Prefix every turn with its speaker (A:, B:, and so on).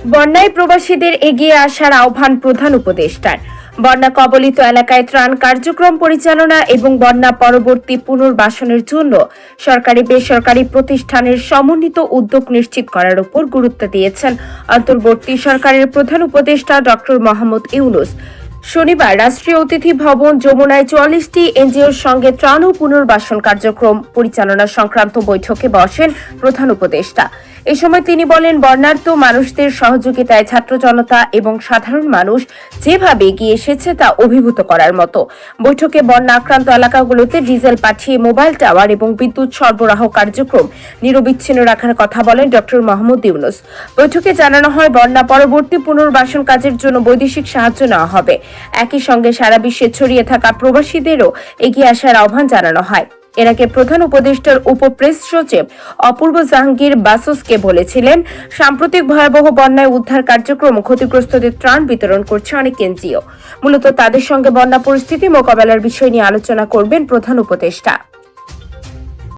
A: বন্যায় প্রবাসীদের এগিয়ে আসার আহ্বান প্রধান উপদেষ্টার। বন্যা কবলিত এলাকায় ত্রাণ কার্যক্রম পরিচালনা এবং বন্যা পরবর্তী পুনর্বাসনের জন্য সরকারি বেসরকারি প্রতিষ্ঠানের সমন্বিত উদ্যোগ নিশ্চিত করার উপর গুরুত্ব দিয়েছেন অন্তর্বর্তী সরকারের প্রধান উপদেষ্টা ডক্টর মোহাম্মদ ইউনূস। শনিবার রাষ্ট্রীয় অতিথি ভবন যমুনায় 44টি এনজিওর সঙ্গে ত্রাণ ও পুনর্বাসন কার্যক্রম পরিচালনা সংক্রান্ত বৈঠকে বসেন প্রধান উপদেষ্টা। এ সময় তিনি বলেন, বন্যার্ত মানুষদের সহযোগিতায় ছাত্র জনতা এবং সাধারণ মানুষ যেভাবে এগিয়ে এসেছে তা অভিভূত করার মতো। বৈঠকে বন্যা আক্রান্ত এলাকাগুলোতে ডিজেল পাঠিয়ে মোবাইল টাওয়ার এবং বিদ্যুৎ সরবরাহ কার্যক্রম নিরবিচ্ছিন্ন রাখার কথা বলেন ডক্টর মোহাম্মদ ইউনূস। বৈঠকে জানানো হয়, বন্যা পরবর্তী পুনর্বাসন কাজের জন্য বৈদেশিক সাহায্য নেওয়া হবে। একই সঙ্গে সারা বিশ্বে ছড়িয়ে থাকা প্রবাসীদেরও এগিয়ে আসার আহ্বান জানানো হয়। এর আগে প্রধান উপদেষ্টার উপপ্রেস সচিব অপূর্ব জাহাঙ্গীর বাসসকে বলেছিলেন, সাম্প্রতিক ভয়াবহ বন্যায় উদ্ধার কার্যক্রম ক্ষতিগ্রস্তদের ত্রাণ বিতরণ করছে অনেক এনজিও। মূলত তাদের সঙ্গে বন্যা পরিস্থিতি মোকাবেলার বিষয় নিয়ে আলোচনা করবেন প্রধান উপদেষ্টা।